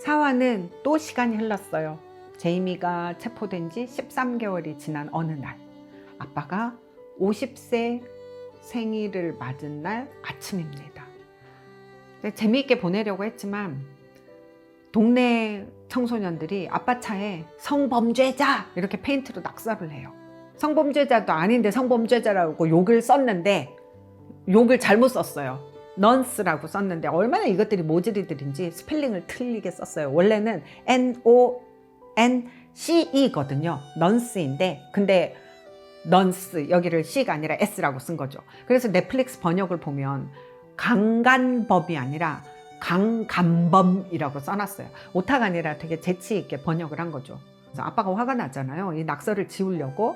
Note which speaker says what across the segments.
Speaker 1: 사화는 또 시간이 흘렀어요. 제이미가 체포된 지 13개월이 지난 어느 날, 아빠가 50세 생일을 맞은 날 아침입니다. 재미있게 보내려고 했지만 동네 청소년들이 아빠 차에 성범죄자 이렇게 페인트로 낙서를 해요. 성범죄자도 아닌데 성범죄자라고 욕을 썼는데 욕을 잘못 썼어요. 넌스라고 썼는데 얼마나 이것들이 모질이들인지 스펠링을 틀리게 썼어요. 원래는 NONCE거든요. 넌스인데 근데 넌스 여기를 C가 아니라 S라고 쓴 거죠. 그래서 넷플릭스 번역을 보면 강간범이 아니라 강간범이라고 써놨어요. 오타가 아니라 되게 재치 있게 번역을 한 거죠. 그래서 아빠가 화가 나잖아요. 이 낙서를 지우려고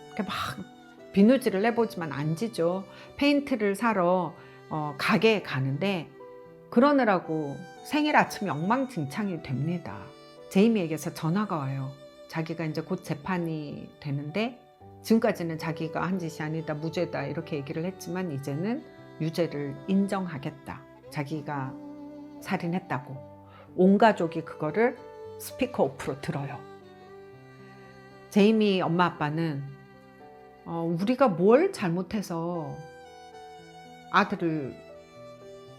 Speaker 1: 이렇게 막 비누질을 해보지만 안 지죠. 페인트를 사러 가게에 가는데 그러느라고 생일 아침이 엉망진창이 됩니다. 제이미에게서 전화가 와요. 자기가 이제 곧 재판이 되는데 지금까지는 자기가 한 짓이 아니다, 무죄다 이렇게 얘기를 했지만 이제는 유죄를 인정하겠다. 자기가 살인했다고. 온 가족이 그거를 스피커 오프로 들어요. 제이미 엄마 아빠는 우리가 뭘 잘못해서 아들을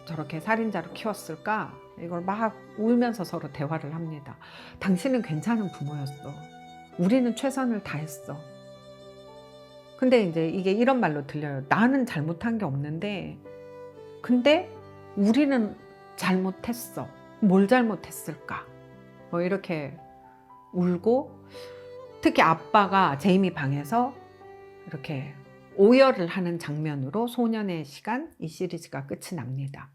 Speaker 1: 저렇게 살인자로 키웠을까? 이걸 막 울면서 서로 대화를 합니다. 당신은 괜찮은 부모였어. 우리는 최선을 다했어. 근데 이제 이게 이런 말로 들려요. 나는 잘못한 게 없는데 근데 우리는 잘못했어. 뭘 잘못했을까? 뭐 이렇게 울고 특히 아빠가 제이미 방에서 이렇게 오열을 하는 장면으로 소년의 시간 이 시리즈가 끝이 납니다.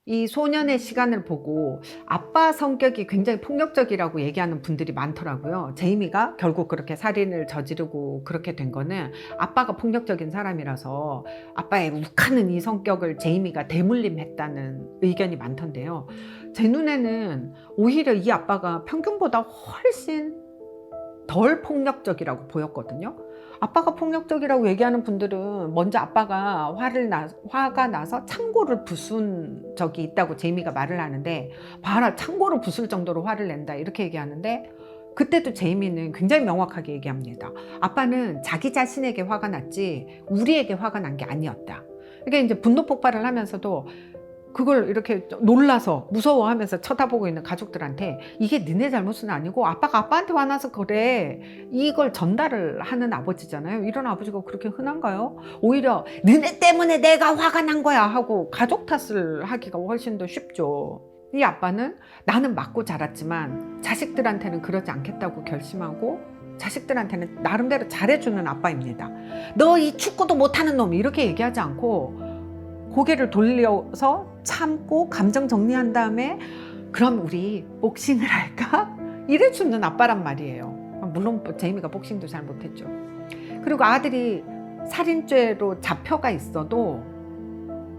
Speaker 1: 이 소년의 시간을 보고 아빠 성격이 굉장히 폭력적이라고 얘기하는 분들이 많더라고요. 제이미가 결국 그렇게 살인을 저지르고 그렇게 된 거는 아빠가 폭력적인 사람이라서 아빠의 욱하는 이 성격을 제이미가 대물림했다는 의견이 많던데요. 제 눈에는 오히려 이 아빠가 평균보다 훨씬 덜 폭력적이라고 보였거든요. 아빠가 폭력적이라고 얘기하는 분들은 먼저 아빠가 화가 나서 창고를 부순 적이 있다고 제이미가 말을 하는데 봐라 창고를 부술 정도로 화를 낸다 이렇게 얘기하는데 그때도 제이미는 굉장히 명확하게 얘기합니다. 아빠는 자기 자신에게 화가 났지 우리에게 화가 난 게 아니었다. 그러니까 이제 분노 폭발을 하면서도 그걸 이렇게 놀라서 무서워하면서 쳐다보고 있는 가족들한테 이게 너네 잘못은 아니고 아빠가 아빠한테 화나서 그래 이걸 전달을 하는 아버지잖아요. 이런 아버지가 그렇게 흔한가요? 오히려 너네 때문에 내가 화가 난 거야 하고 가족 탓을 하기가 훨씬 더 쉽죠. 이 아빠는 나는 맞고 자랐지만 자식들한테는 그러지 않겠다고 결심하고 자식들한테는 나름대로 잘해주는 아빠입니다. 너 이 축구도 못하는 놈 이렇게 얘기하지 않고 고개를 돌려서 참고 감정 정리한 다음에 그럼 우리 복싱을 할까? 이래주는 아빠란 말이에요. 물론 제이미가 복싱도 잘 못했죠. 그리고 아들이 살인죄로 잡혀가 있어도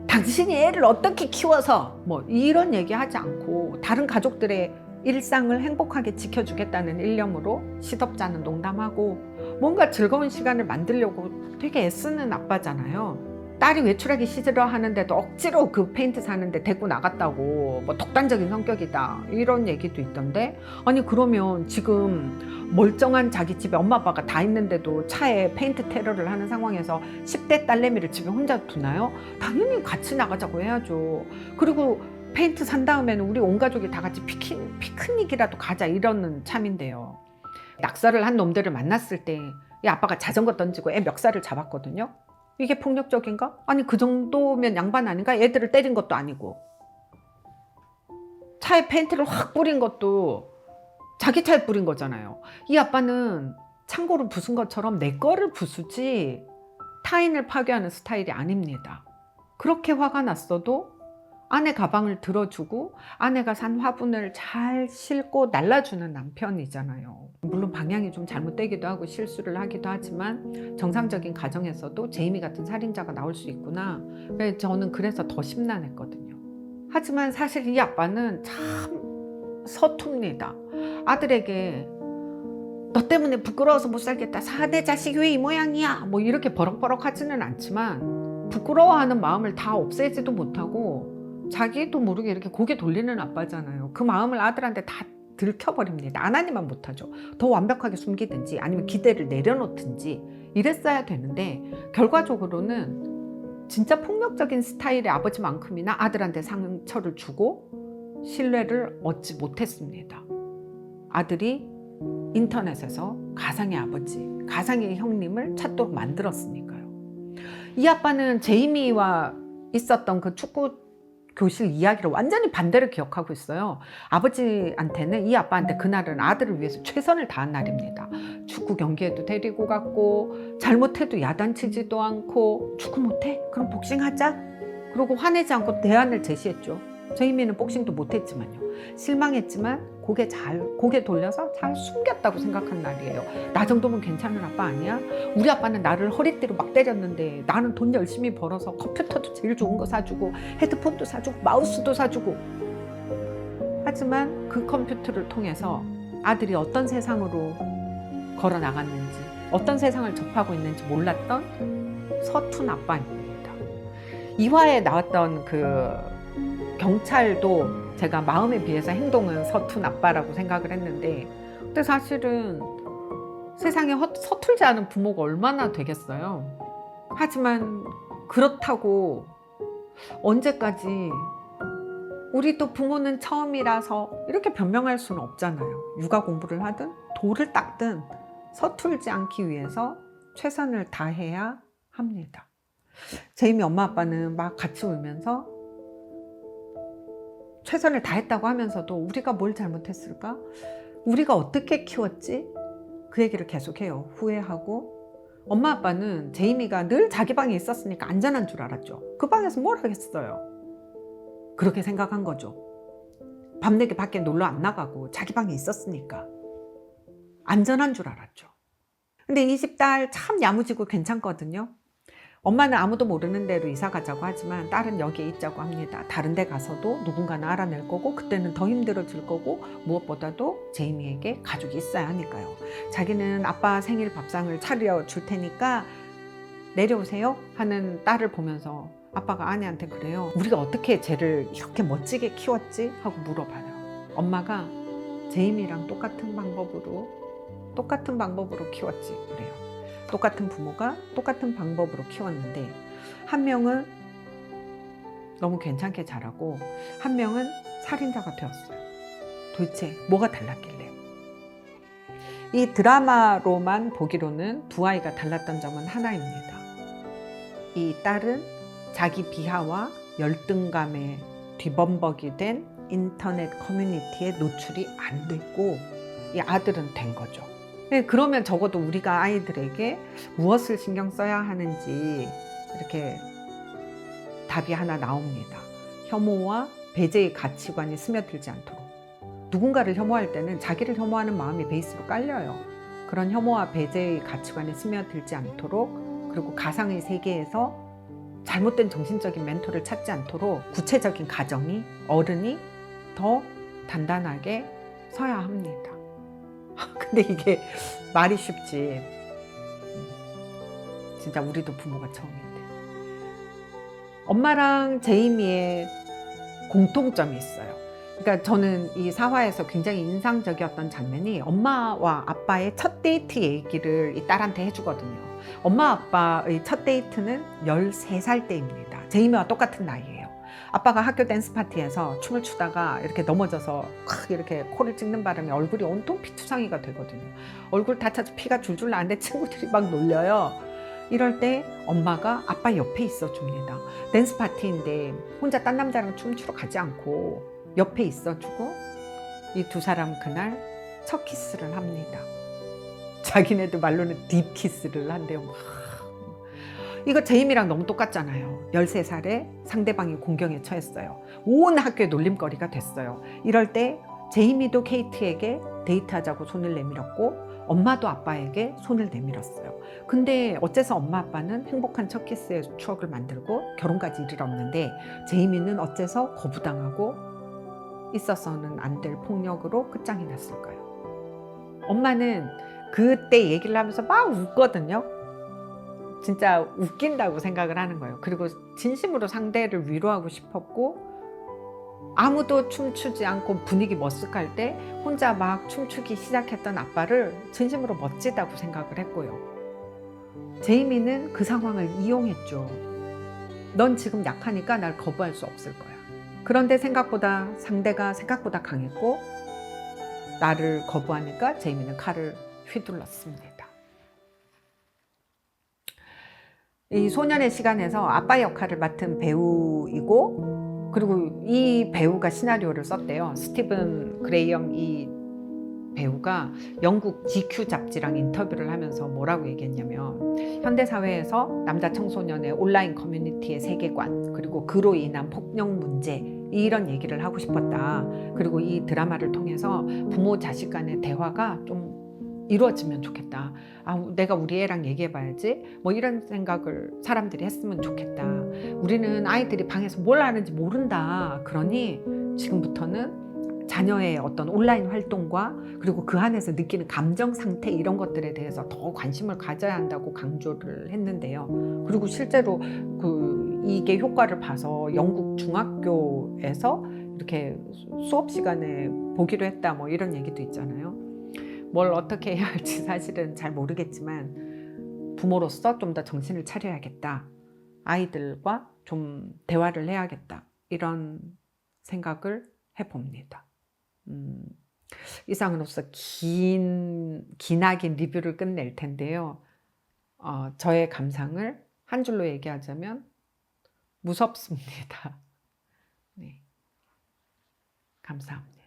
Speaker 1: 당신이 애를 어떻게 키워서 뭐 이런 얘기하지 않고 다른 가족들의 일상을 행복하게 지켜주겠다는 일념으로 시덥잖은 농담하고 뭔가 즐거운 시간을 만들려고 되게 애쓰는 아빠잖아요. 딸이 외출하기 싫어하는데도 억지로 그 페인트 사는데 데리고 나갔다고 뭐 독단적인 성격이다 이런 얘기도 있던데 아니 그러면 지금 멀쩡한 자기 집에 엄마 아빠가 다 있는데도 차에 페인트 테러를 하는 상황에서 10대 딸내미를 집에 혼자 두나요? 당연히 같이 나가자고 해야죠. 그리고 페인트 산 다음에는 우리 온 가족이 다 같이 피크닉이라도 가자 이러는 참인데요. 낙서를 한 놈들을 만났을 때 이 아빠가 자전거 던지고 애 멱살을 잡았거든요. 이게 폭력적인가? 아니 그 정도면 양반 아닌가? 애들을 때린 것도 아니고 차에 페인트를 확 뿌린 것도 자기 차에 뿌린 거잖아요. 이 아빠는 창고를 부순 것처럼 내 거를 부수지 타인을 파괴하는 스타일이 아닙니다. 그렇게 화가 났어도 아내 가방을 들어주고 아내가 산 화분을 잘 싣고 날라주는 남편이잖아요. 물론 방향이 좀 잘못되기도 하고 실수를 하기도 하지만 정상적인 가정에서도 제이미 같은 살인자가 나올 수 있구나. 저는 그래서 더 심란했거든요. 하지만 사실 이 아빠는 참 서툽니다. 아들에게 너 때문에 부끄러워서 못 살겠다. 내 자식이 왜 이 모양이야. 뭐 이렇게 버럭버럭 하지는 않지만 부끄러워하는 마음을 다 없애지도 못하고 자기도 모르게 이렇게 고개 돌리는 아빠잖아요. 그 마음을 아들한테 다 들켜버립니다. 안 하니만 못하죠. 더 완벽하게 숨기든지 아니면 기대를 내려놓든지 이랬어야 되는데 결과적으로는 진짜 폭력적인 스타일의 아버지만큼이나 아들한테 상처를 주고 신뢰를 얻지 못했습니다. 아들이 인터넷에서 가상의 아버지, 가상의 형님을 찾도록 만들었으니까요. 이 아빠는 제이미와 있었던 그 축구 교실 이야기를 완전히 반대로 기억하고 있어요. 아버지한테는 이 아빠한테 그날은 아들을 위해서 최선을 다한 날입니다. 축구 경기에도 데리고 갔고 잘못해도 야단치지도 않고 축구 못해? 그럼 복싱하자. 그러고 화내지 않고 대안을 제시했죠. 제이미는 복싱도 못했지만요. 실망했지만 고개 돌려서 잘 숨겼다고 생각한 날이에요. 나 정도면 괜찮은 아빠 아니야? 우리 아빠는 나를 허리띠로 막 때렸는데 나는 돈 열심히 벌어서 컴퓨터도 제일 좋은 거 사주고 헤드폰도 사주고 마우스도 사주고. 하지만 그 컴퓨터를 통해서 아들이 어떤 세상으로 걸어 나갔는지, 어떤 세상을 접하고 있는지 몰랐던 서툰 아빠입니다. 2화에 나왔던 그 경찰도 제가 마음에 비해서 행동은 서툰 아빠라고 생각을 했는데, 근데 사실은 세상에 서툴지 않은 부모가 얼마나 되겠어요. 하지만 그렇다고 언제까지 우리도 부모는 처음이라서 이렇게 변명할 수는 없잖아요. 육아 공부를 하든 돌을 닦든 서툴지 않기 위해서 최선을 다해야 합니다. 제이미 엄마 아빠는 막 같이 울면서 최선을 다했다고 하면서도 우리가 뭘 잘못했을까? 우리가 어떻게 키웠지? 그 얘기를 계속해요. 후회하고. 엄마 아빠는 제이미가 늘 자기 방에 있었으니까 안전한 줄 알았죠. 그 방에서 뭘 하겠어요? 그렇게 생각한 거죠. 밤늦게 밖에 놀러 안 나가고 자기 방에 있었으니까 안전한 줄 알았죠. 근데 이 집 딸 참 야무지고 괜찮거든요. 엄마는 아무도 모르는 데로 이사 가자고 하지만 딸은 여기에 있자고 합니다. 다른 데 가서도 누군가는 알아낼 거고 그때는 더 힘들어질 거고 무엇보다도 제이미에게 가족이 있어야 하니까요. 자기는 아빠 생일 밥상을 차려줄 테니까 내려오세요 하는 딸을 보면서 아빠가 아내한테 그래요. 우리가 어떻게 쟤를 이렇게 멋지게 키웠지? 하고 물어봐요. 엄마가 제이미랑 똑같은 방법으로 키웠지 그래요. 똑같은 부모가 똑같은 방법으로 키웠는데 한 명은 너무 괜찮게 자라고 한 명은 살인자가 되었어요. 도대체 뭐가 달랐길래요? 이 드라마로만 보기로는 두 아이가 달랐던 점은 하나입니다. 이 딸은 자기 비하와 열등감에 뒤범벅이 된 인터넷 커뮤니티에 노출이 안 됐고 이 아들은 된 거죠. 그러면 적어도 우리가 아이들에게 무엇을 신경 써야 하는지 이렇게 답이 하나 나옵니다. 혐오와 배제의 가치관이 스며들지 않도록. 누군가를 혐오할 때는 자기를 혐오하는 마음이 베이스로 깔려요. 그런 혐오와 배제의 가치관이 스며들지 않도록, 그리고 가상의 세계에서 잘못된 정신적인 멘토를 찾지 않도록 구체적인 가정이, 어른이 더 단단하게 서야 합니다. 근데 이게 말이 쉽지. 진짜 우리도 부모가 처음인데. 엄마랑 제이미의 공통점이 있어요. 그러니까 저는 이 4화에서 굉장히 인상적이었던 장면이 엄마와 아빠의 첫 데이트 얘기를 이 딸한테 해주거든요. 엄마 아빠의 첫 데이트는 13살 때입니다. 제이미와 똑같은 나이예요. 아빠가 학교 댄스 파티에서 춤을 추다가 이렇게 넘어져서 이렇게 코를 찍는 바람에 얼굴이 온통 피투성이가 되거든요. 얼굴 다쳐서 피가 줄줄 나는데 친구들이 막 놀려요. 이럴 때 엄마가 아빠 옆에 있어 줍니다. 댄스 파티인데 혼자 딴 남자랑 춤추러 가지 않고 옆에 있어 주고 이 두 사람 그날 첫 키스를 합니다. 자기네들 말로는 딥 키스를 한대요. 이거 제이미랑 너무 똑같잖아요. 13살에 상대방이 공경에 처했어요. 온 학교에 놀림거리가 됐어요. 이럴 때 제이미도 케이트에게 데이트하자고 손을 내밀었고 엄마도 아빠에게 손을 내밀었어요. 근데 어째서 엄마 아빠는 행복한 첫 키스의 추억을 만들고 결혼까지 이르렀는데 제이미는 어째서 거부당하고 있어서는 안 될 폭력으로 끝장이 났을까요? 엄마는 그때 얘기를 하면서 막 웃거든요. 진짜 웃긴다고 생각을 하는 거예요. 그리고 진심으로 상대를 위로하고 싶었고 아무도 춤추지 않고 분위기 머쓱할 때 혼자 막 춤추기 시작했던 아빠를 진심으로 멋지다고 생각을 했고요. 제이미는 그 상황을 이용했죠. 넌 지금 약하니까 날 거부할 수 없을 거야. 그런데 상대가 생각보다 강했고 나를 거부하니까 제이미는 칼을 휘둘렀습니다. 이 소년의 시간에서 아빠 역할을 맡은 배우이고, 그리고 이 배우가 시나리오를 썼대요. 스티븐 그레이엄 이 배우가 영국 GQ 잡지랑 인터뷰를 하면서 뭐라고 얘기했냐면, 현대사회에서 남자 청소년의 온라인 커뮤니티의 세계관, 그리고 그로 인한 폭력 문제, 이런 얘기를 하고 싶었다. 그리고 이 드라마를 통해서 부모 자식 간의 대화가 좀 이루어지면 좋겠다. 내가 우리 애랑 얘기해봐야지. 뭐 이런 생각을 사람들이 했으면 좋겠다. 우리는 아이들이 방에서 뭘 하는지 모른다. 그러니 지금부터는 자녀의 어떤 온라인 활동과 그리고 그 안에서 느끼는 감정 상태, 이런 것들에 대해서 더 관심을 가져야 한다고 강조를 했는데요. 그리고 실제로 이게 효과를 봐서 영국 중학교에서 이렇게 수업 시간에 보기로 했다, 뭐 이런 얘기도 있잖아요. 뭘 어떻게 해야 할지 사실은 잘 모르겠지만 부모로서 좀 더 정신을 차려야겠다. 아이들과 좀 대화를 해야겠다. 이런 생각을 해봅니다. 이상으로서 기나긴 리뷰를 끝낼 텐데요. 저의 감상을 한 줄로 얘기하자면 무섭습니다. 네, 감사합니다.